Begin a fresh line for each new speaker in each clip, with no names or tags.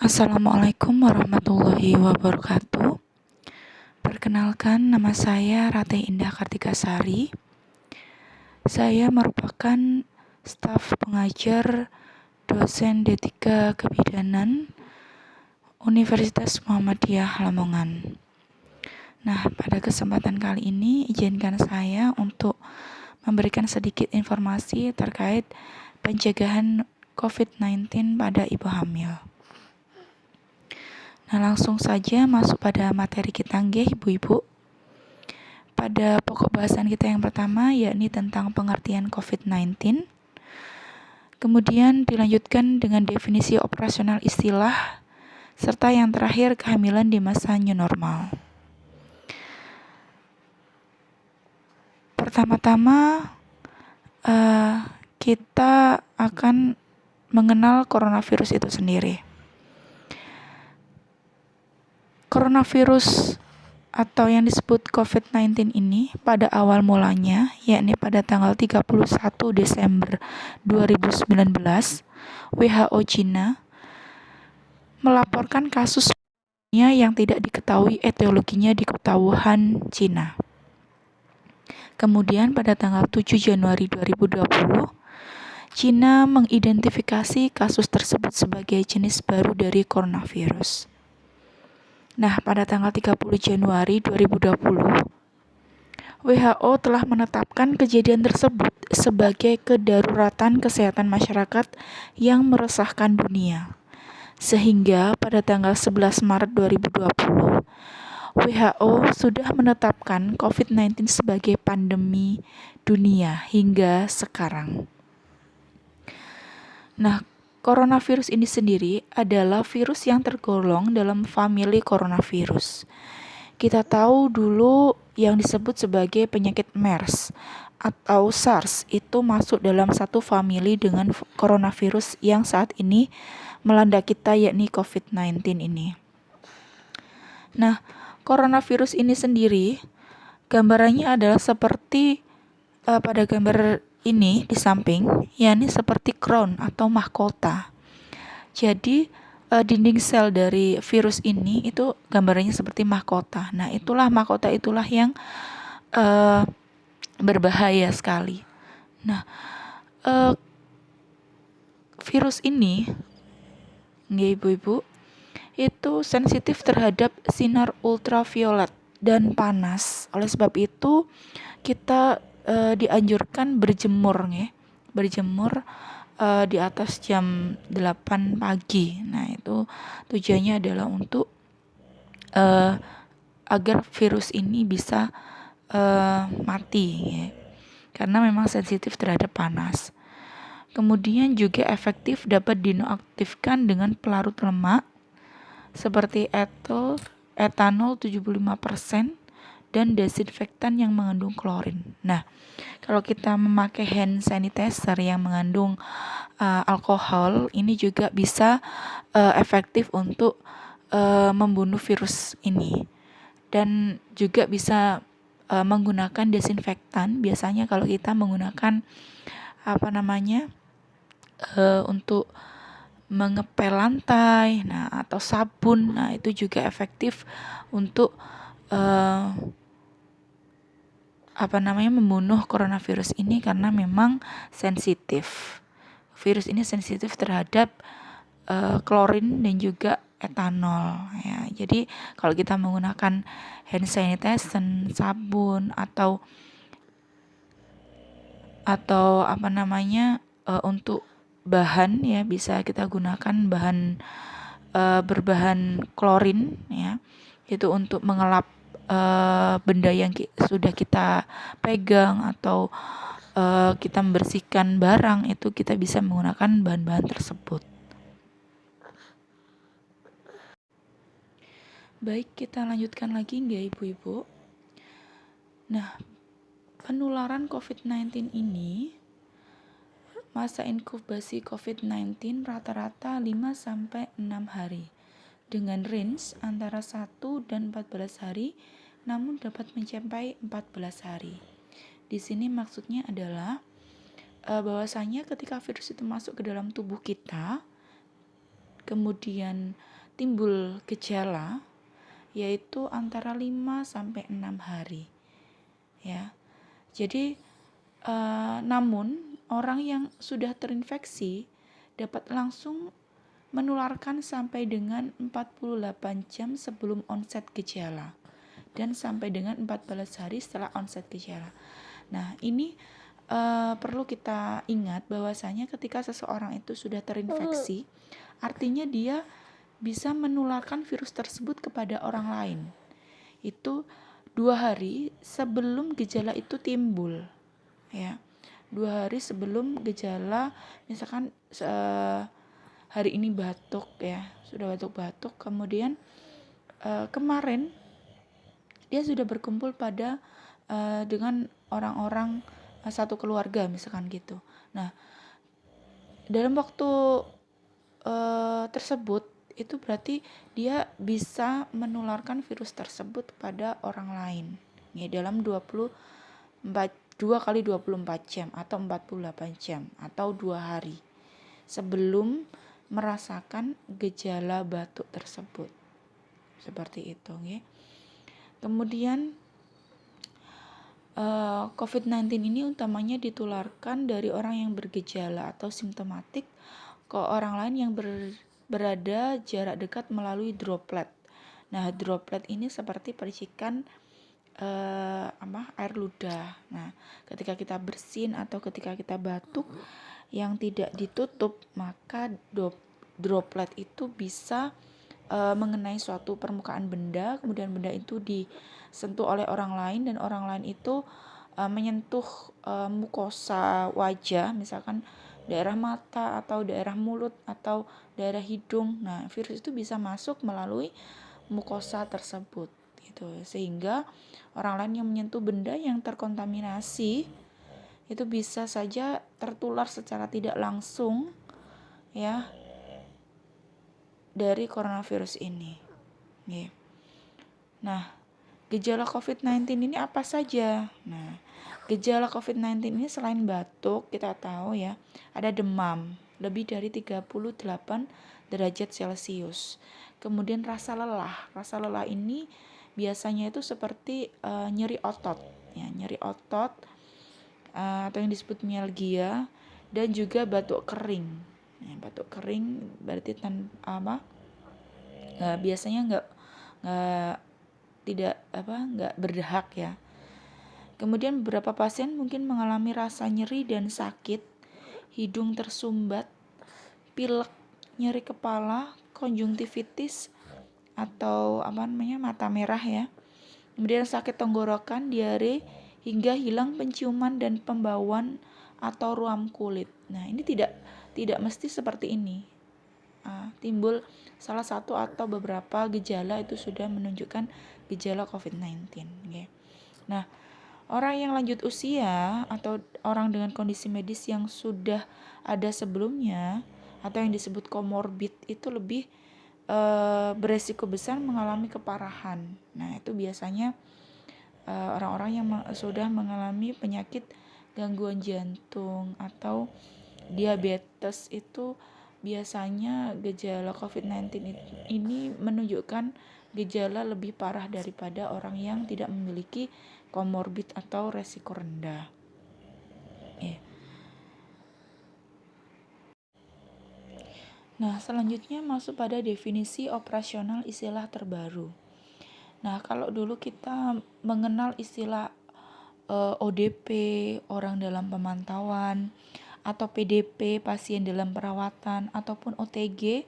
Assalamualaikum warahmatullahi wabarakatuh. Perkenalkan, nama saya Rate Indah Kartikasari. Saya merupakan staf pengajar dosen D3 Kebidanan Universitas Muhammadiyah Lamongan. Nah, pada kesempatan kali ini izinkan saya untuk memberikan sedikit informasi terkait pencegahan COVID-19 pada ibu hamil. Nah, langsung saja masuk pada materi kita nggih Ibu-ibu. Pada pokok bahasan kita yang pertama yakni tentang pengertian COVID-19. Kemudian dilanjutkan dengan definisi operasional istilah serta yang terakhir kehamilan di masa new normal. Pertama-tama kita akan mengenal coronavirus itu sendiri. Coronavirus atau yang disebut COVID-19 ini pada awal mulanya, yakni pada tanggal 31 Desember 2019, WHO China melaporkan kasus yang tidak diketahui etiologinya di kota Wuhan, China. Kemudian pada tanggal 7 Januari 2020, China mengidentifikasi kasus tersebut sebagai jenis baru dari coronavirus. Nah, pada tanggal 30 Januari 2020, WHO telah menetapkan kejadian tersebut sebagai kedaruratan kesehatan masyarakat yang meresahkan dunia. Sehingga pada tanggal 11 Maret 2020, WHO sudah menetapkan COVID-19 sebagai pandemi dunia hingga sekarang. Nah, coronavirus ini sendiri adalah virus yang tergolong dalam famili coronavirus. Kita tahu dulu yang disebut sebagai penyakit MERS atau SARS itu masuk dalam satu famili dengan coronavirus yang saat ini melanda kita yakni COVID-19 ini. Nah, coronavirus ini sendiri gambarannya adalah seperti pada gambar ini di samping, yakni seperti crown atau mahkota. Jadi dinding sel dari virus ini itu gambarannya seperti mahkota. Nah, mahkota itulah yang berbahaya sekali. Nah, virus ini, nggih ibu-ibu, itu sensitif terhadap sinar ultraviolet dan panas. Oleh sebab itu, kita dianjurkan berjemur nggih. Berjemur di atas jam 8 pagi. Nah, itu tujuannya adalah untuk agar virus ini bisa mati ya. Karena memang sensitif terhadap panas. Kemudian juga efektif dapat dinonaktifkan dengan pelarut lemak seperti etanol 75% dan desinfektan yang mengandung klorin. Nah, kalau kita memakai hand sanitizer yang mengandung alkohol, ini juga bisa efektif untuk membunuh virus ini. Dan juga bisa menggunakan desinfektan. Biasanya kalau kita menggunakan untuk mengepel lantai, nah atau sabun, nah itu juga efektif untuk membunuh coronavirus ini karena memang sensitif. Virus ini sensitif terhadap klorin dan juga etanol ya. Jadi kalau kita menggunakan hand sanitizer, sabun atau untuk bahan ya, bisa kita gunakan bahan berbahan klorin ya. Itu untuk mengelap benda yang sudah kita pegang atau kita membersihkan barang, itu kita bisa menggunakan bahan-bahan tersebut. Baik, kita lanjutkan lagi nggak ibu-ibu? Nah, penularan COVID-19 ini, masa inkubasi COVID-19 rata-rata 5-6 hari dengan range antara 1 dan 14 hari, namun dapat mencapai 14 hari. Di sini maksudnya adalah bahwasanya ketika virus itu masuk ke dalam tubuh kita, kemudian timbul gejala, yaitu antara 5 sampai 6 hari. Ya. Jadi namun orang yang sudah terinfeksi dapat langsung menularkan sampai dengan 48 jam sebelum onset gejala dan sampai dengan 14 hari setelah onset gejala. Nah, ini perlu kita ingat bahwasanya ketika seseorang itu sudah terinfeksi, artinya dia bisa menularkan virus tersebut kepada orang lain. Itu 2 hari sebelum gejala itu timbul, ya. 2 hari sebelum gejala, misalkan hari ini batuk, ya, sudah batuk-batuk, kemudian kemarin dia sudah berkumpul pada dengan orang-orang satu keluarga, misalkan gitu. Nah, dalam waktu tersebut itu berarti dia bisa menularkan virus tersebut pada orang lain, ya, dalam 2 kali 24 jam atau 48 jam atau 2 hari sebelum merasakan gejala batuk tersebut. Seperti itu, ya. Kemudian COVID-19 ini utamanya ditularkan dari orang yang bergejala atau simptomatik ke orang lain yang berada jarak dekat melalui droplet. Nah, droplet ini seperti percikan air ludah. Nah, ketika kita bersin atau ketika kita batuk yang tidak ditutup, maka droplet itu bisa mengenai suatu permukaan benda, kemudian benda itu disentuh oleh orang lain dan orang lain itu menyentuh mukosa wajah, misalkan daerah mata atau daerah mulut atau daerah hidung. Nah, virus itu bisa masuk melalui mukosa tersebut, gitu. Sehingga orang lain yang menyentuh benda yang terkontaminasi itu bisa saja tertular secara tidak langsung, ya, dari coronavirus ini. Yeah. Nah, gejala COVID-19 ini apa saja? Nah, gejala COVID-19 ini selain batuk, kita tahu, ya, ada demam lebih dari 38 derajat Celcius. Kemudian rasa lelah. Rasa lelah ini biasanya itu seperti nyeri otot, ya, nyeri otot atau yang disebut myalgia, dan juga batuk kering. Nah, batuk kering berarti biasanya nggak berdahak, ya. Kemudian beberapa pasien mungkin mengalami rasa nyeri dan sakit, hidung tersumbat, pilek, nyeri kepala, konjungtivitis atau mata merah, ya. Kemudian sakit tenggorokan, diare, hingga hilang penciuman dan pembauan atau ruam kulit. Nah, ini tidak mesti seperti ini. Timbul salah satu atau beberapa gejala itu sudah menunjukkan gejala COVID-19. Okay. Nah, orang yang lanjut usia atau orang dengan kondisi medis yang sudah ada sebelumnya atau yang disebut komorbid itu lebih beresiko besar mengalami keparahan. Nah, itu biasanya orang-orang yang sudah mengalami penyakit gangguan jantung atau diabetes, itu biasanya gejala COVID-19 ini menunjukkan gejala lebih parah daripada orang yang tidak memiliki komorbid atau resiko rendah. Yeah. Nah, selanjutnya masuk pada definisi operasional istilah terbaru. Nah, kalau dulu kita mengenal istilah ODP, orang dalam pemantauan, atau PDP, pasien dalam perawatan, ataupun OTG,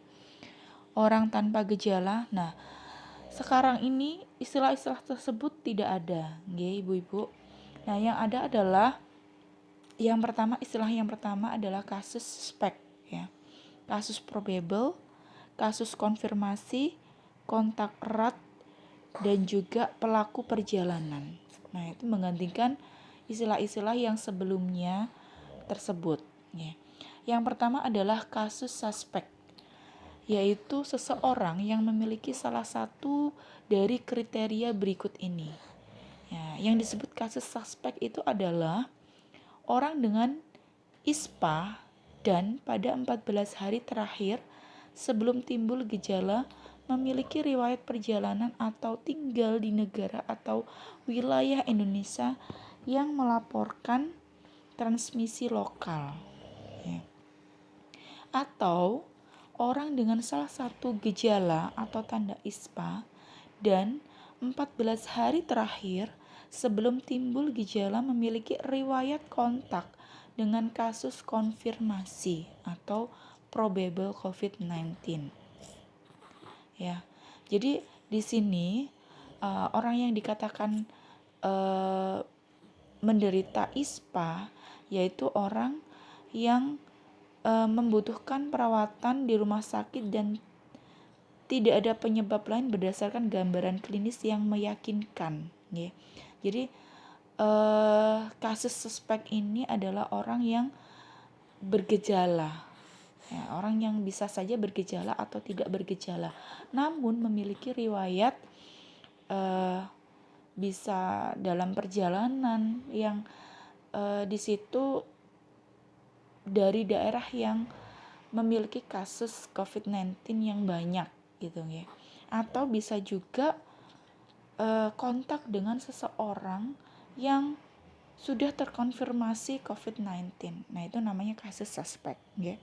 orang tanpa gejala. Nah, sekarang ini istilah-istilah tersebut tidak ada, nggih, Ibu-ibu. Nah, yang ada adalah istilah yang pertama adalah kasus suspek, ya. Kasus probable, kasus konfirmasi, kontak erat, dan juga pelaku perjalanan. Nah, itu menggantikan istilah-istilah yang sebelumnya tersebut, ya. Yang pertama adalah kasus suspek, yaitu seseorang yang memiliki salah satu dari kriteria berikut ini. Ya, yang disebut kasus suspek itu adalah orang dengan ISPA dan pada 14 hari terakhir sebelum timbul gejala memiliki riwayat perjalanan atau tinggal di negara atau wilayah Indonesia yang melaporkan transmisi lokal, ya. Atau orang dengan salah satu gejala atau tanda ISPA dan 14 hari terakhir sebelum timbul gejala memiliki riwayat kontak dengan kasus konfirmasi atau probable COVID-19. Ya, jadi di sini orang yang dikatakan menderita ISPA yaitu orang yang membutuhkan perawatan di rumah sakit dan tidak ada penyebab lain berdasarkan gambaran klinis yang meyakinkan, ya. Jadi kasus suspek ini adalah orang yang bergejala, ya, orang yang bisa saja bergejala atau tidak bergejala, namun memiliki riwayat bisa dalam perjalanan yang di situ dari daerah yang memiliki kasus COVID-19 yang banyak gitu ya. Atau bisa juga kontak dengan seseorang yang sudah terkonfirmasi COVID-19. Nah, itu namanya kasus suspek, ya.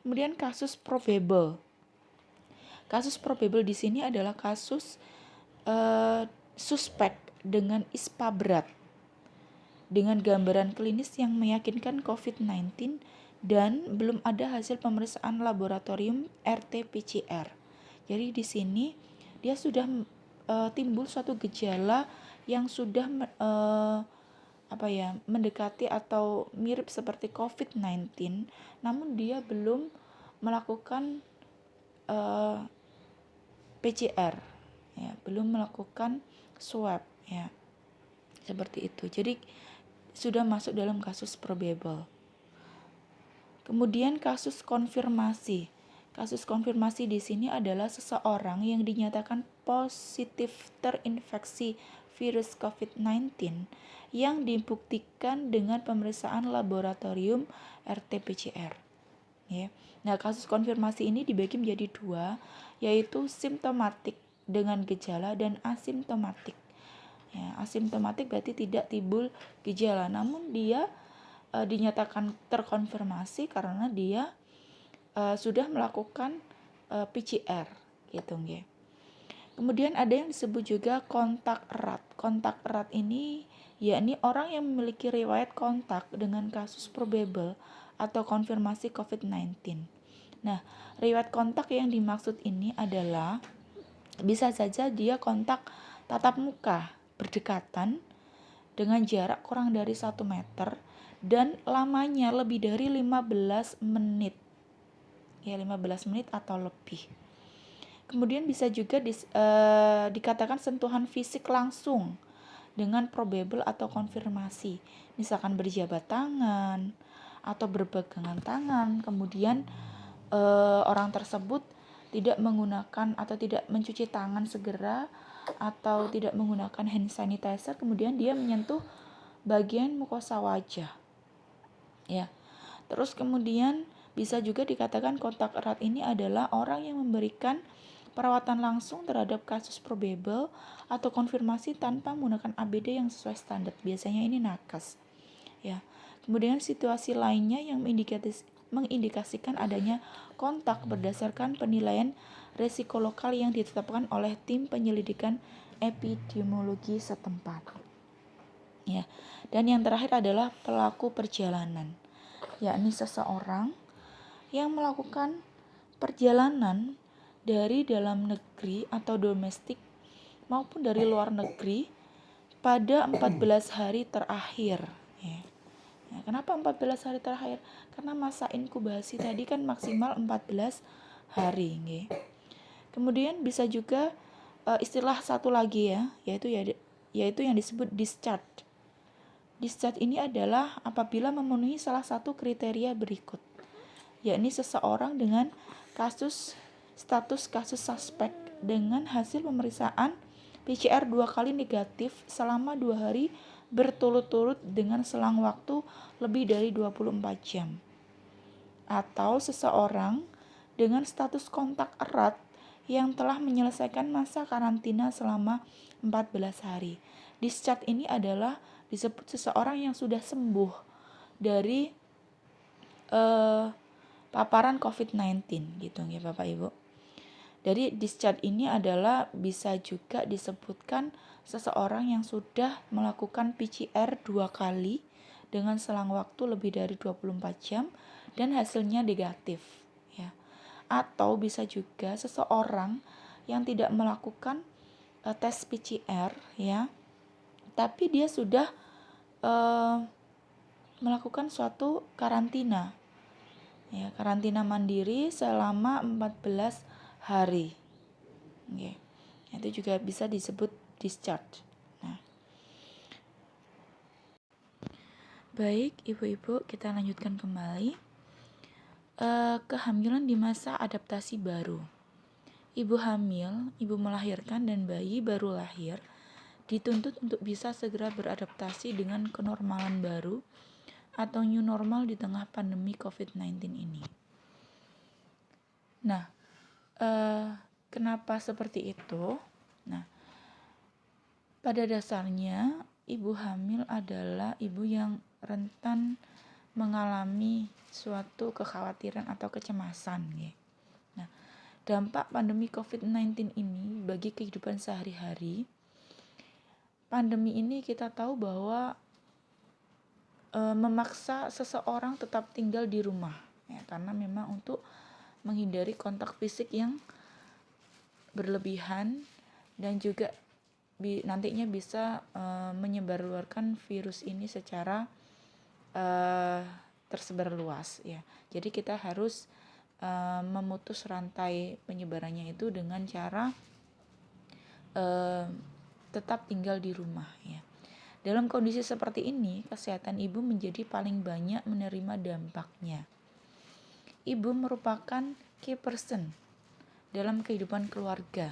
Kemudian kasus probable. Kasus probable di sini adalah kasus suspek dengan ISPA berat dengan gambaran klinis yang meyakinkan COVID-19 dan belum ada hasil pemeriksaan laboratorium RT-PCR. Jadi di sini dia sudah timbul suatu gejala yang sudah mendekati atau mirip seperti COVID-19, namun dia belum melakukan PCR, ya, belum melakukan swab, ya, seperti itu. Jadi sudah masuk dalam kasus probable. Kemudian kasus konfirmasi. Kasus konfirmasi di sini adalah seseorang yang dinyatakan positif terinfeksi virus COVID-19 yang dibuktikan dengan pemeriksaan laboratorium RT-PCR. Ya. Nah, kasus konfirmasi ini dibagi menjadi dua, yaitu simptomatik dengan gejala dan asimptomatik. Ya, asimptomatik berarti tidak timbul gejala, namun dia dinyatakan terkonfirmasi karena dia sudah melakukan PCR, gitu ya. Kemudian ada yang disebut juga kontak erat. Kontak erat ini yakni orang yang memiliki riwayat kontak dengan kasus probable atau konfirmasi COVID-19. Nah, riwayat kontak yang dimaksud ini adalah bisa saja dia kontak tatap muka berdekatan dengan jarak kurang dari 1 meter dan lamanya lebih dari 15 menit. Ya, 15 menit atau lebih. Kemudian bisa juga dikatakan sentuhan fisik langsung dengan probable atau konfirmasi. Misalkan berjabat tangan atau berpegangan tangan. Kemudian orang tersebut tidak menggunakan atau tidak mencuci tangan segera atau tidak menggunakan hand sanitizer, kemudian dia menyentuh bagian mukosa wajah, ya. Terus kemudian bisa juga dikatakan kontak erat ini adalah orang yang memberikan perawatan langsung terhadap kasus probable atau konfirmasi tanpa menggunakan APD yang sesuai standar. Biasanya ini nakes, ya. Kemudian situasi lainnya yang mengindikasikan adanya kontak berdasarkan penilaian resiko lokal yang ditetapkan oleh tim penyelidikan epidemiologi setempat. Ya. Dan yang terakhir adalah pelaku perjalanan, yakni seseorang yang melakukan perjalanan dari dalam negeri atau domestik maupun dari luar negeri pada 14 hari terakhir, ya. Nah, kenapa 14 hari terakhir? Karena masa inkubasi tadi kan maksimal 14 hari, ya. Kemudian bisa juga istilah satu lagi, ya, yaitu yang disebut discharge. Discharge ini adalah apabila memenuhi salah satu kriteria berikut, yakni seseorang dengan status kasus suspek dengan hasil pemeriksaan PCR 2 kali negatif selama 2 hari berturut-turut dengan selang waktu lebih dari 24 jam. Atau seseorang dengan status kontak erat yang telah menyelesaikan masa karantina selama 14 hari. Discharge ini adalah disebut seseorang yang sudah sembuh dari paparan COVID-19 gitu ya Bapak Ibu. Dari discharge ini adalah bisa juga disebutkan seseorang yang sudah melakukan PCR 2 kali dengan selang waktu lebih dari 24 jam dan hasilnya negatif ya. Atau bisa juga seseorang yang tidak melakukan tes PCR ya, tapi dia sudah melakukan suatu karantina ya, karantina mandiri selama 14 hari. Oke. Itu juga bisa disebut discharge. Nah, baik ibu-ibu, kita lanjutkan kembali. Kehamilan di masa adaptasi baru. Ibu hamil, ibu melahirkan dan bayi baru lahir dituntut untuk bisa segera beradaptasi dengan kenormalan baru atau new normal di tengah pandemi COVID-19 ini. Nah, kenapa seperti itu? Nah, pada dasarnya ibu hamil adalah ibu yang rentan mengalami suatu kekhawatiran atau kecemasan ya. Nah, dampak pandemi COVID-19 ini bagi kehidupan sehari-hari. Pandemi ini kita tahu bahwa memaksa seseorang tetap tinggal di rumah ya, karena memang untuk menghindari kontak fisik yang berlebihan dan juga nantinya bisa menyebarluaskan virus ini secara tersebar luas ya. Jadi kita harus memutus rantai penyebarannya itu dengan cara tetap tinggal di rumah ya. Dalam kondisi seperti ini, kesehatan ibu menjadi paling banyak menerima dampaknya. Ibu merupakan key person dalam kehidupan keluarga.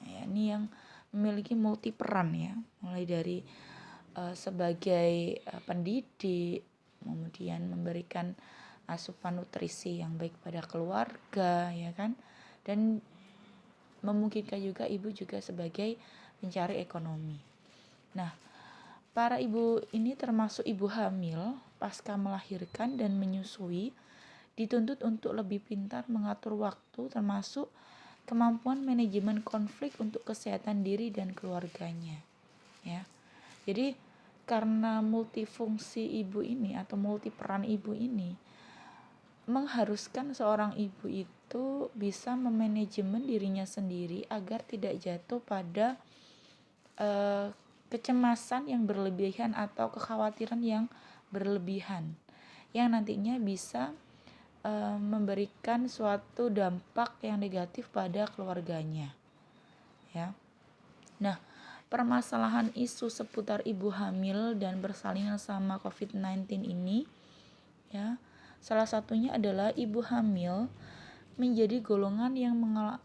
Ya, ini yang memiliki multi peran ya, mulai dari sebagai pendidik, kemudian memberikan asupan nutrisi yang baik pada keluarga ya kan, dan memungkinkan juga ibu juga sebagai pencari ekonomi. Nah, para ibu ini termasuk ibu hamil pasca melahirkan dan menyusui dituntut untuk lebih pintar mengatur waktu, termasuk kemampuan manajemen konflik untuk kesehatan diri dan keluarganya ya. Jadi karena multifungsi ibu ini atau multiperan ibu ini mengharuskan seorang ibu itu bisa memanajemen dirinya sendiri agar tidak jatuh pada kecemasan yang berlebihan atau kekhawatiran yang berlebihan yang nantinya bisa memberikan suatu dampak yang negatif pada keluarganya ya. Nah, permasalahan isu seputar ibu hamil dan persalinan sama COVID-19 ini ya, salah satunya adalah ibu hamil menjadi golongan yang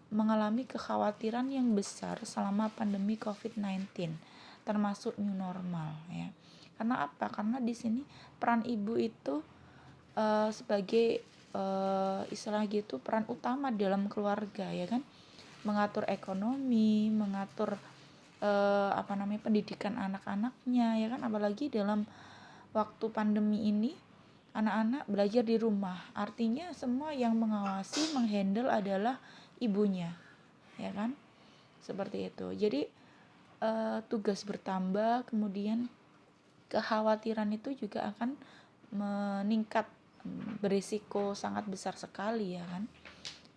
mengalami kekhawatiran yang besar selama pandemi COVID-19, termasuk new normal ya. Karena apa? Karena di sini peran ibu itu sebagai istilah gitu peran utama dalam keluarga ya kan, mengatur ekonomi, mengatur pendidikan anak-anaknya ya kan, apalagi dalam waktu pandemi ini anak-anak belajar di rumah, artinya semua yang mengawasi, menghandle adalah ibunya ya kan, seperti itu. Jadi tugas bertambah, kemudian kekhawatiran itu juga akan meningkat, berisiko sangat besar sekali ya kan.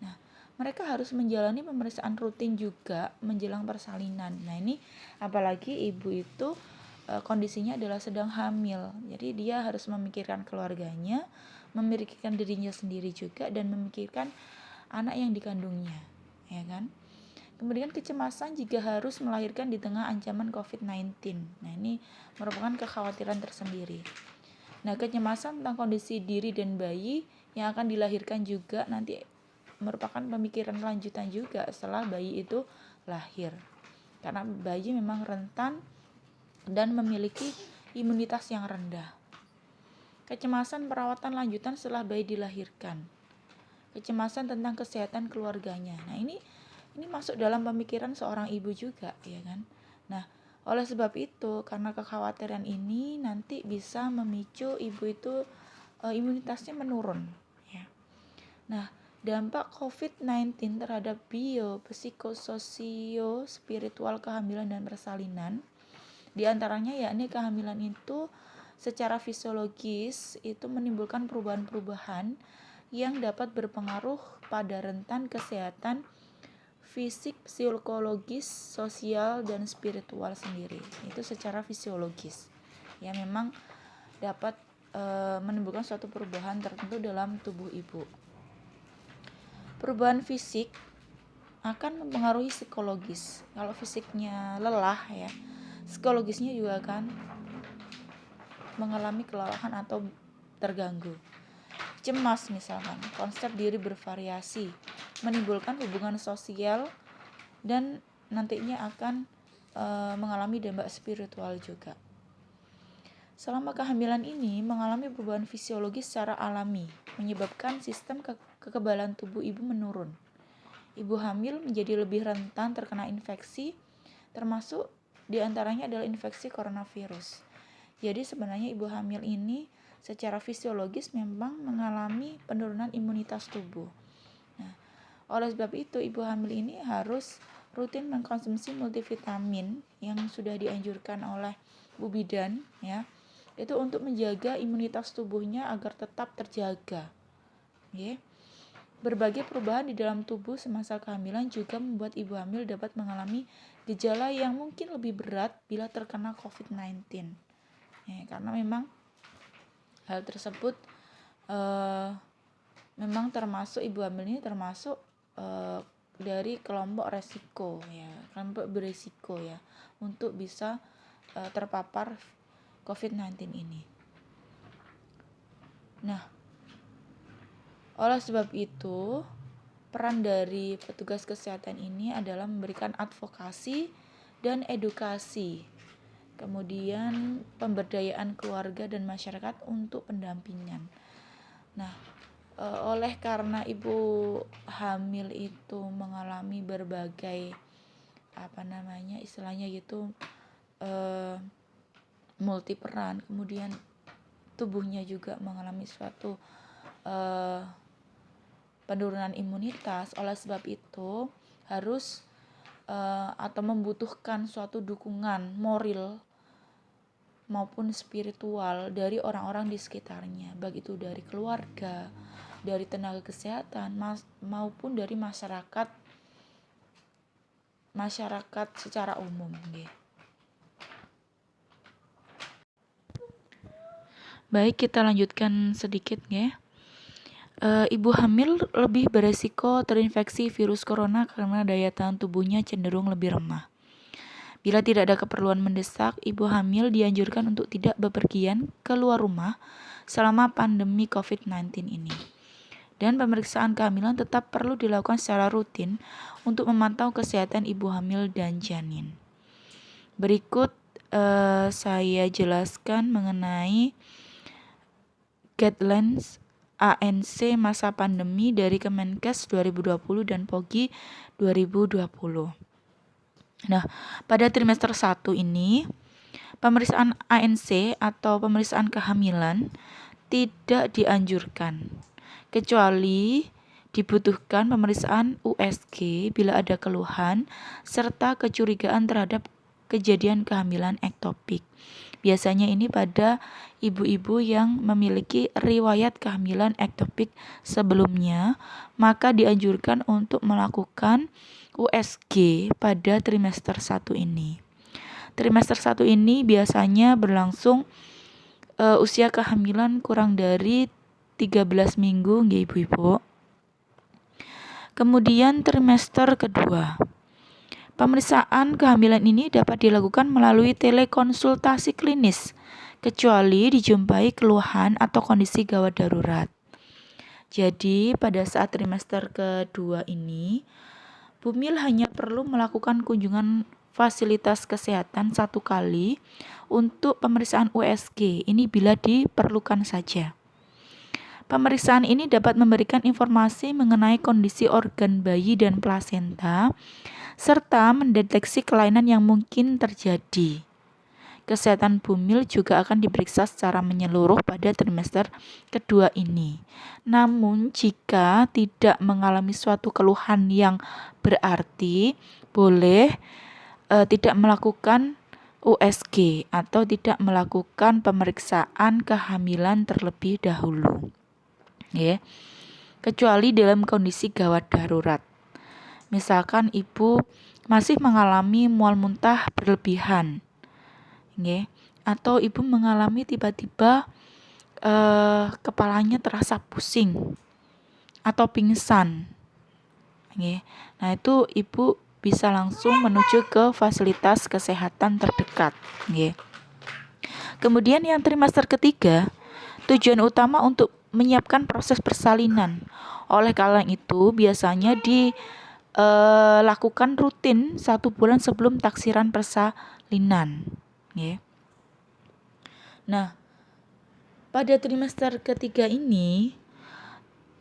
Nah, mereka harus menjalani pemeriksaan rutin juga menjelang persalinan. Nah, ini apalagi ibu itu kondisinya adalah sedang hamil. Jadi dia harus memikirkan keluarganya, memikirkan dirinya sendiri juga, dan memikirkan anak yang dikandungnya, ya kan? Kemudian kecemasan jika harus melahirkan di tengah ancaman COVID-19. Nah, ini merupakan kekhawatiran tersendiri. Nah, kecemasan tentang kondisi diri dan bayi yang akan dilahirkan juga nanti merupakan pemikiran lanjutan juga setelah bayi itu lahir. Karena bayi memang rentan dan memiliki imunitas yang rendah. Kecemasan perawatan lanjutan setelah bayi dilahirkan. kecemasan tentang kesehatan keluarganya. Nah, ini masuk dalam pemikiran seorang ibu juga, ya kan? Nah, oleh sebab itu, karena kekhawatiran ini nanti bisa memicu ibu itu imunitasnya menurun, ya. Nah, dampak COVID-19 terhadap psikososio, spiritual kehamilan dan persalinan, diantaranya yakni kehamilan itu secara fisiologis itu menimbulkan perubahan-perubahan yang dapat berpengaruh pada rentan kesehatan fisik, psikologis, sosial, dan spiritual sendiri. Itu secara fisiologis. Ya, memang dapat menimbulkan suatu perubahan tertentu dalam tubuh ibu. Perubahan fisik akan mempengaruhi psikologis. Kalau fisiknya lelah, ya, psikologisnya juga akan mengalami kelelahan atau terganggu. Cemas misalkan, konsep diri bervariasi, menimbulkan hubungan sosial dan nantinya akan mengalami dampak spiritual juga. Selama kehamilan ini mengalami perubahan fisiologis secara alami, menyebabkan sistem kekebalan tubuh ibu menurun. Ibu hamil menjadi lebih rentan terkena infeksi, termasuk diantaranya adalah infeksi coronavirus. Jadi sebenarnya ibu hamil ini secara fisiologis memang mengalami penurunan imunitas tubuh. Nah, oleh sebab itu ibu hamil ini harus rutin mengkonsumsi multivitamin yang sudah dianjurkan oleh Bu Bidan, ya. Itu untuk menjaga imunitas tubuhnya agar tetap terjaga. Okay. Berbagai perubahan di dalam tubuh semasa kehamilan juga membuat ibu hamil dapat mengalami gejala yang mungkin lebih berat bila terkena COVID-19. Ya, karena memang hal tersebut memang termasuk ibu hamil ini termasuk dari kelompok resiko, ya, kelompok berisiko, ya, untuk bisa terpapar COVID-19 ini. Nah, oleh sebab itu, peran dari petugas kesehatan ini adalah memberikan advokasi dan edukasi, kemudian pemberdayaan keluarga dan masyarakat untuk pendampingan. Nah, oleh karena ibu hamil itu mengalami berbagai istilahnya gitu multi peran, kemudian tubuhnya juga mengalami suatu penurunan imunitas. Oleh sebab itu harus atau membutuhkan suatu dukungan moral maupun spiritual dari orang-orang di sekitarnya, baik itu dari keluarga, dari tenaga kesehatan, maupun dari masyarakat secara umum. Baik, kita lanjutkan sedikit, ya. Ibu hamil lebih beresiko terinfeksi virus corona karena daya tahan tubuhnya cenderung lebih lemah. Bila tidak ada keperluan mendesak, ibu hamil dianjurkan untuk tidak bepergian keluar rumah selama pandemi COVID-19 ini. Dan pemeriksaan kehamilan tetap perlu dilakukan secara rutin untuk memantau kesehatan ibu hamil dan janin. Berikut saya jelaskan mengenai guidelines ANC masa pandemi dari Kemenkes 2020 dan POGI 2020. Nah, pada trimester 1 ini, pemeriksaan ANC atau pemeriksaan kehamilan tidak dianjurkan, kecuali dibutuhkan pemeriksaan USG bila ada keluhan serta kecurigaan terhadap kejadian kehamilan ektopik. Biasanya ini pada ibu-ibu yang memiliki riwayat kehamilan ektopik sebelumnya, maka dianjurkan untuk melakukan USG pada trimester 1 ini. Trimester 1 ini biasanya berlangsung usia kehamilan kurang dari 13 minggu, nggih ibu-ibu. Kemudian trimester kedua. Pemeriksaan kehamilan ini dapat dilakukan melalui telekonsultasi klinis, kecuali dijumpai keluhan atau kondisi gawat darurat. Jadi, pada saat trimester kedua ini, Bumil hanya perlu melakukan kunjungan fasilitas kesehatan 1 kali untuk pemeriksaan USG. Ini bila diperlukan saja. Pemeriksaan ini dapat memberikan informasi mengenai kondisi organ bayi dan plasenta, serta mendeteksi kelainan yang mungkin terjadi. Kesehatan bumil juga akan diperiksa secara menyeluruh pada trimester kedua ini. Namun, jika tidak mengalami suatu keluhan yang berarti, boleh tidak melakukan USG atau tidak melakukan pemeriksaan kehamilan terlebih dahulu. Ya. Kecuali dalam kondisi gawat darurat. Misalkan ibu masih mengalami mual muntah berlebihan, atau ibu mengalami tiba-tiba kepalanya terasa pusing atau pingsan. Nah, itu ibu bisa langsung menuju ke fasilitas kesehatan terdekat. Kemudian yang trimester ketiga, tujuan utama untuk menyiapkan proses persalinan. Oleh karena itu, biasanya dilakukan rutin 1 bulan sebelum taksiran persalinan. Nah, pada trimester ketiga ini,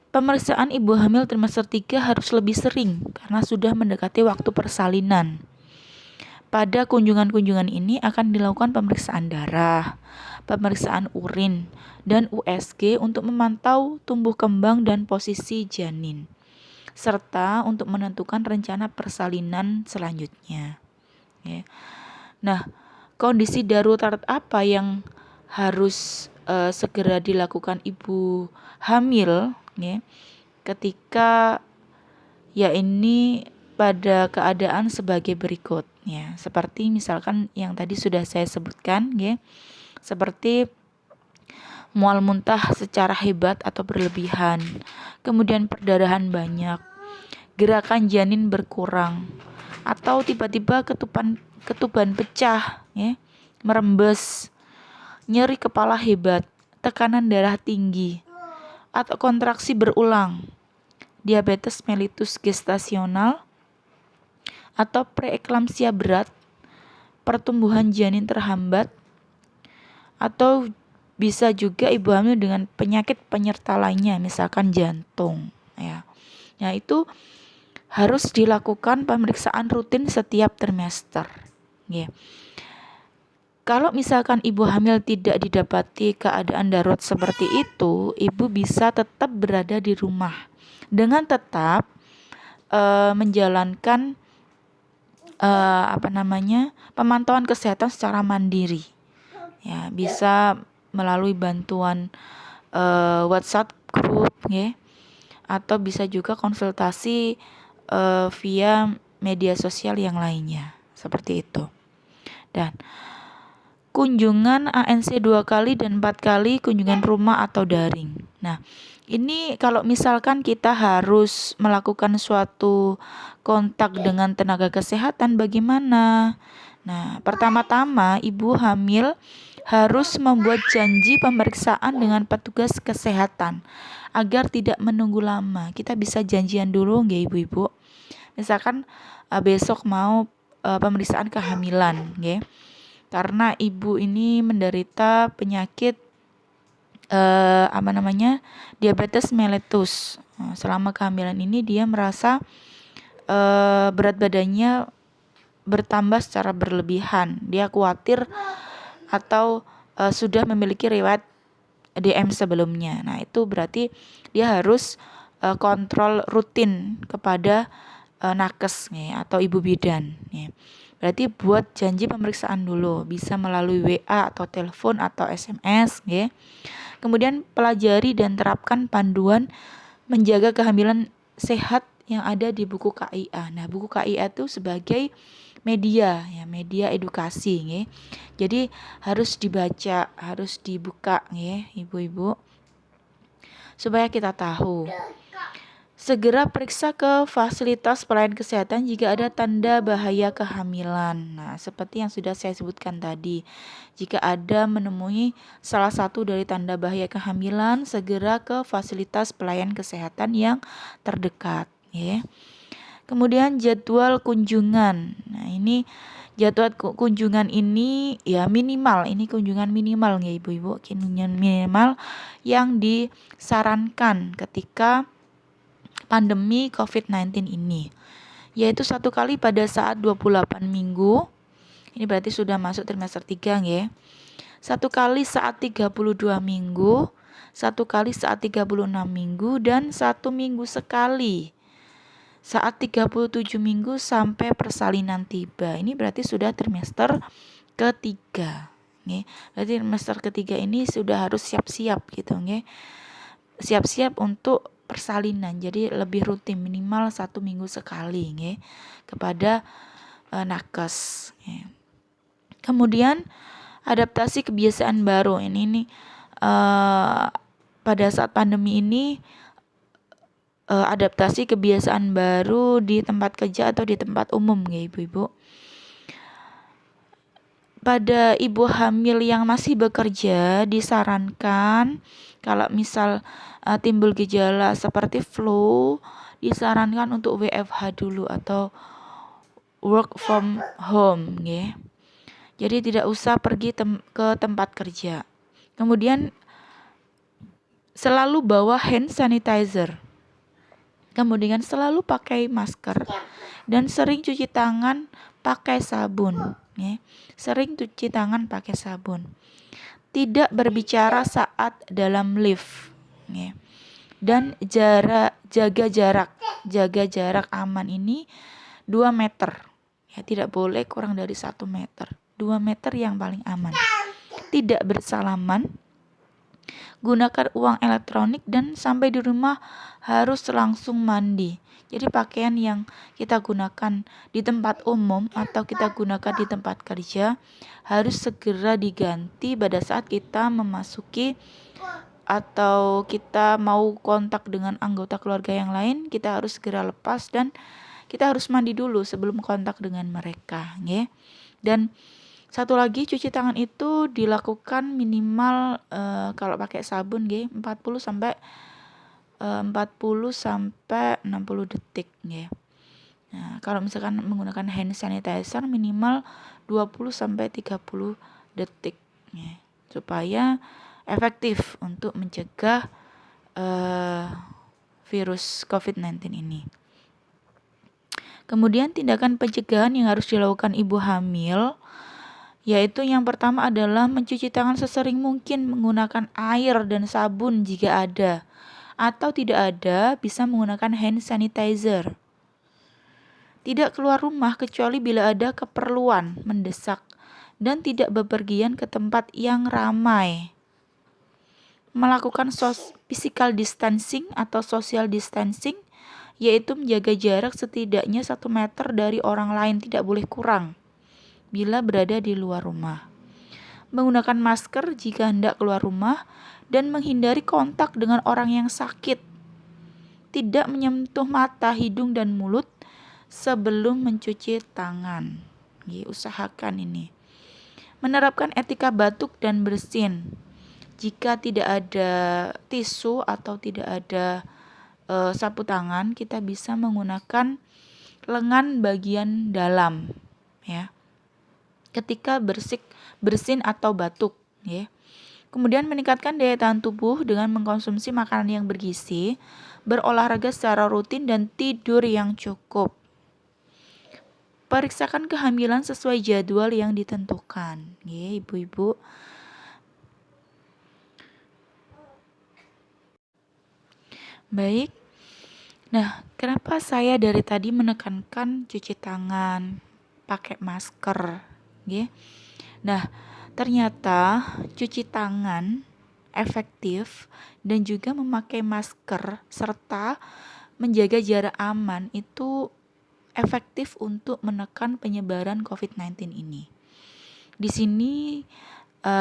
pemeriksaan ibu hamil trimester 3 harus lebih sering karena sudah mendekati waktu persalinan. Pada kunjungan-kunjungan ini akan dilakukan pemeriksaan darah, pemeriksaan urin, dan USG untuk memantau tumbuh kembang dan posisi janin, serta untuk menentukan rencana persalinan selanjutnya. Nah, kondisi darurat apa yang harus segera dilakukan ibu hamil ketika ini pada keadaan sebagai berikut, seperti misalkan yang tadi sudah saya sebutkan, seperti mual muntah secara hebat atau berlebihan, kemudian perdarahan banyak, gerakan janin berkurang, atau tiba-tiba ketuban pecah, merembes, nyeri kepala hebat, tekanan darah tinggi, atau kontraksi berulang, diabetes mellitus gestasional, atau preeklamsia berat, pertumbuhan janin terhambat, atau bisa juga ibu hamil dengan penyakit penyerta lainnya, misalkan jantung. Nah, itu harus dilakukan pemeriksaan rutin setiap trimester. Kalau misalkan ibu hamil tidak didapati keadaan darurat seperti itu, ibu bisa tetap berada di rumah dengan tetap menjalankan pemantauan kesehatan secara mandiri. Bisa melalui bantuan WhatsApp group, atau bisa juga konsultasi via media sosial yang lainnya, seperti itu. Dan kunjungan ANC 2 kali dan 4 kali kunjungan rumah atau daring. Nah, ini kalau misalkan kita harus melakukan suatu kontak dengan tenaga kesehatan, bagaimana? Nah, pertama-tama ibu hamil harus membuat janji pemeriksaan dengan petugas kesehatan agar tidak menunggu lama. Kita bisa janjian dulu nggih ibu-ibu. Misalkan besok mau pemeriksaan kehamilan, karena ibu ini menderita penyakit diabetes mellitus. Selama kehamilan ini dia merasa berat badannya bertambah secara berlebihan. Dia khawatir atau sudah memiliki riwayat DM sebelumnya. Nah, itu berarti dia harus kontrol rutin kepada nakes atau ibu bidan. Berarti buat janji pemeriksaan dulu, bisa melalui WA atau telepon atau SMS. Kemudian pelajari dan terapkan panduan menjaga kehamilan sehat yang ada di buku KIA. Nah, buku KIA itu sebagai media edukasi. Jadi harus dibaca, harus dibuka, ibu-ibu, supaya kita tahu. Segera periksa ke fasilitas pelayanan kesehatan jika ada tanda bahaya kehamilan. Nah, seperti yang sudah saya sebutkan tadi, jika ada menemui salah satu dari tanda bahaya kehamilan, segera ke fasilitas pelayanan kesehatan yang terdekat. Kemudian jadwal kunjungan. Nah, ini Jadwal kunjungan ini ya minimal, ini kunjungan minimal ya ibu-ibu, kunjungan minimal yang disarankan ketika pandemi COVID-19 ini, yaitu 1 kali pada saat 28 minggu. Ini berarti sudah masuk trimester 3 ya. 1 kali saat 32 minggu, 1 kali saat 36 minggu, dan 1 minggu sekali saat 37 minggu sampai persalinan tiba. Ini berarti sudah trimester ketiga. Nge. Berarti trimester ketiga ini sudah harus siap-siap gitu. Nge. Siap-siap untuk persalinan. Jadi lebih rutin, minimal 1 minggu sekali nge, kepada nakes. Nge. Kemudian adaptasi kebiasaan baru. Ini nih pada saat pandemi ini adaptasi kebiasaan baru di tempat kerja atau di tempat umum ya ibu-ibu. Pada ibu hamil yang masih bekerja disarankan kalau misal timbul gejala seperti flu, disarankan untuk WFH dulu atau work from home ya. Jadi tidak usah pergi ke tempat kerja. Kemudian selalu bawa hand sanitizer. Kemudian selalu pakai masker dan sering cuci tangan pakai sabun. Ya. Sering cuci tangan pakai sabun. Tidak berbicara saat dalam lift. Ya. Dan jaga jarak aman ini 2 meter. Ya, tidak boleh kurang dari 1 meter. 2 meter yang paling aman. Tidak bersalaman. Gunakan uang elektronik dan sampai di rumah harus langsung mandi. Jadi pakaian yang kita gunakan di tempat umum atau kita gunakan di tempat kerja harus segera diganti pada saat kita memasuki atau kita mau kontak dengan anggota keluarga yang lain, kita harus segera lepas dan kita harus mandi dulu sebelum kontak dengan mereka, ya. Dan satu lagi, cuci tangan itu dilakukan minimal kalau pakai sabun 40 sampai 60 detik ya. Nah, kalau misalkan menggunakan hand sanitizer minimal 20 sampai 30 detik ya, supaya efektif untuk mencegah virus COVID-19 ini. Kemudian tindakan pencegahan yang harus dilakukan ibu hamil, yaitu yang pertama adalah mencuci tangan sesering mungkin menggunakan air dan sabun jika ada, atau tidak ada bisa menggunakan hand sanitizer. Tidak keluar rumah kecuali bila ada keperluan mendesak dan tidak bepergian ke tempat yang ramai. Melakukan physical distancing atau social distancing, yaitu menjaga jarak setidaknya 1 meter dari orang lain, tidak boleh kurang bila berada di luar rumah. Menggunakan masker jika hendak keluar rumah dan menghindari kontak dengan orang yang sakit. Tidak menyentuh mata, hidung, dan mulut sebelum mencuci tangan. Usahakan ini. Menerapkan etika batuk dan bersin. Jika tidak ada tisu atau tidak ada sapu tangan, kita bisa menggunakan lengan bagian dalam, ya, ketika bersin atau batuk ya. Kemudian meningkatkan daya tahan tubuh dengan mengkonsumsi makanan yang bergizi, berolahraga secara rutin dan tidur yang cukup. Periksakan kehamilan sesuai jadwal yang ditentukan ya ibu-ibu. Baik. Nah, kenapa saya dari tadi menekankan cuci tangan, pakai masker ya? Nah, ternyata cuci tangan efektif dan juga memakai masker serta menjaga jarak aman itu efektif untuk menekan penyebaran COVID-19 ini. Di sini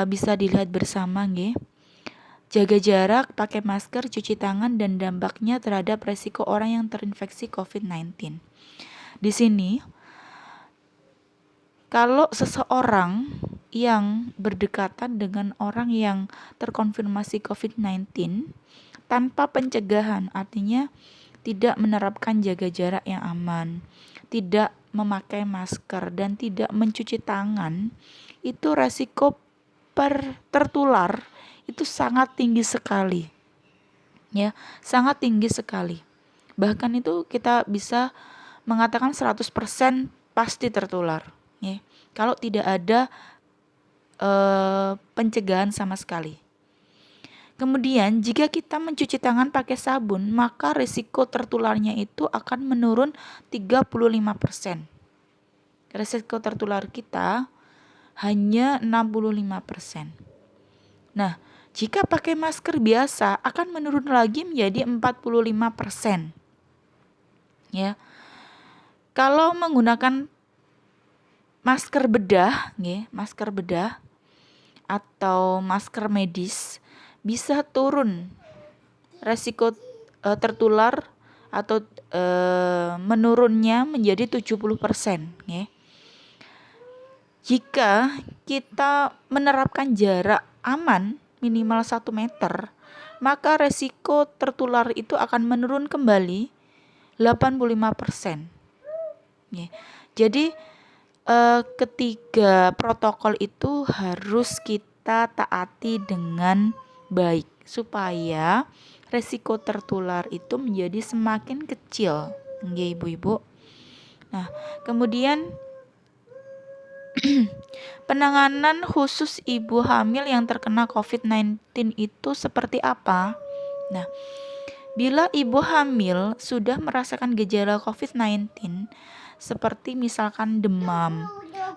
bisa dilihat bersama nggih. Jaga jarak, pakai masker, cuci tangan, dan dampaknya terhadap resiko orang yang terinfeksi COVID-19. Di sini, kalau seseorang yang berdekatan dengan orang yang terkonfirmasi COVID-19 tanpa pencegahan, artinya tidak menerapkan jaga jarak yang aman, tidak memakai masker, dan tidak mencuci tangan, itu resiko tertular itu sangat tinggi sekali. Ya, sangat tinggi sekali. Bahkan itu kita bisa mengatakan 100% pasti tertular, ya. Kalau tidak ada pencegahan sama sekali. Kemudian jika kita mencuci tangan pakai sabun, maka risiko tertularnya itu akan menurun 35%. Risiko tertular kita hanya 65%. Nah, jika pakai masker biasa akan menurun lagi menjadi 45%. Ya. Kalau menggunakan masker bedah, ya, masker bedah atau masker medis bisa turun resiko tertular atau menurunnya menjadi 70%, ya. Jika kita menerapkan jarak aman minimal 1 meter, maka resiko tertular itu akan menurun kembali 85%. Ya. Jadi ketiga protokol itu harus kita taati dengan baik supaya resiko tertular itu menjadi semakin kecil, nggih Ibu-ibu. Nah, kemudian penanganan khusus ibu hamil yang terkena COVID-19 itu seperti apa? Nah, bila ibu hamil sudah merasakan gejala COVID-19 seperti misalkan demam,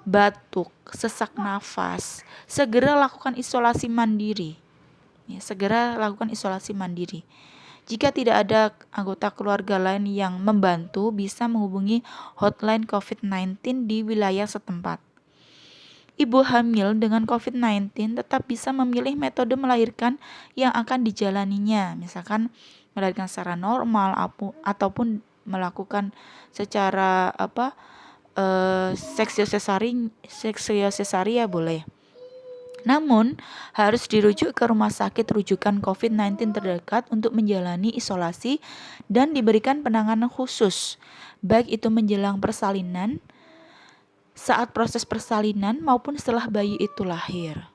batuk, sesak nafas, segera lakukan isolasi mandiri. Ya, segera lakukan isolasi mandiri. Jika tidak ada anggota keluarga lain yang membantu, bisa menghubungi hotline COVID-19 di wilayah setempat. Ibu hamil dengan COVID-19 tetap bisa memilih metode melahirkan yang akan dijalaninya, misalkan melahirkan secara normal ataupun melakukan secara seksio sesaria boleh. Namun harus dirujuk ke rumah sakit rujukan COVID-19 terdekat untuk menjalani isolasi dan diberikan penanganan khusus, baik itu menjelang persalinan, saat proses persalinan maupun setelah bayi itu lahir.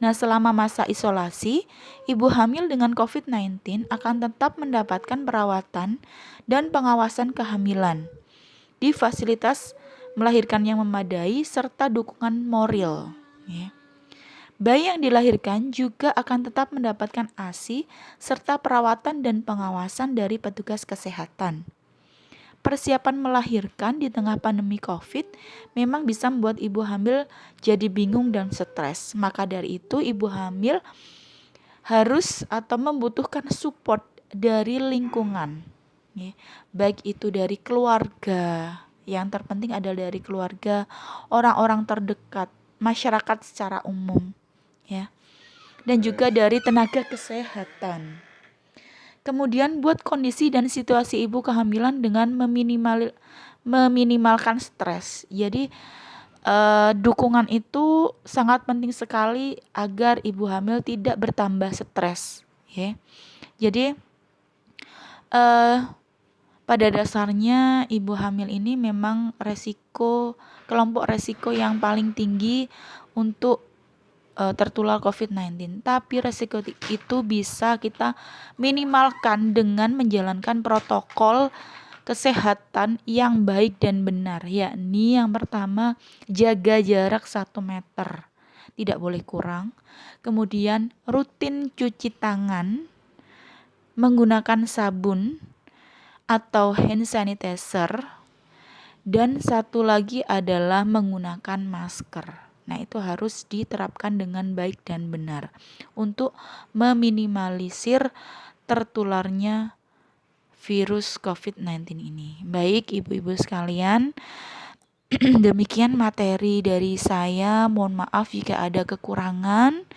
Nah, selama masa isolasi, ibu hamil dengan COVID-19 akan tetap mendapatkan perawatan dan pengawasan kehamilan di fasilitas melahirkan yang memadai serta dukungan moral. Ya. Bayi yang dilahirkan juga akan tetap mendapatkan ASI serta perawatan dan pengawasan dari petugas kesehatan. Persiapan melahirkan di tengah pandemi COVID memang bisa membuat ibu hamil jadi bingung dan stres. Maka dari itu ibu hamil harus atau membutuhkan support dari lingkungan, ya. Baik itu dari keluarga, yang terpenting adalah dari keluarga, orang-orang terdekat, masyarakat secara umum, ya, dan juga dari tenaga kesehatan. Kemudian buat kondisi dan situasi ibu kehamilan dengan meminimalkan stres. Jadi dukungan itu sangat penting sekali agar ibu hamil tidak bertambah stres. Ya. Jadi pada dasarnya ibu hamil ini memang kelompok resiko yang paling tinggi untuk tertular COVID-19. Tapi resiko itu bisa kita minimalkan dengan menjalankan protokol kesehatan yang baik dan benar, yakni yang pertama jaga jarak 1 meter, tidak boleh kurang. Kemudian rutin cuci tangan menggunakan sabun atau hand sanitizer, dan satu lagi adalah menggunakan masker. Nah, itu harus diterapkan dengan baik dan benar untuk meminimalisir tertularnya virus COVID-19 ini. Baik, ibu-ibu sekalian, demikian materi dari saya. Mohon maaf jika ada kekurangan.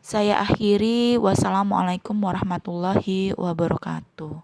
Saya akhiri. Wassalamualaikum warahmatullahi wabarakatuh.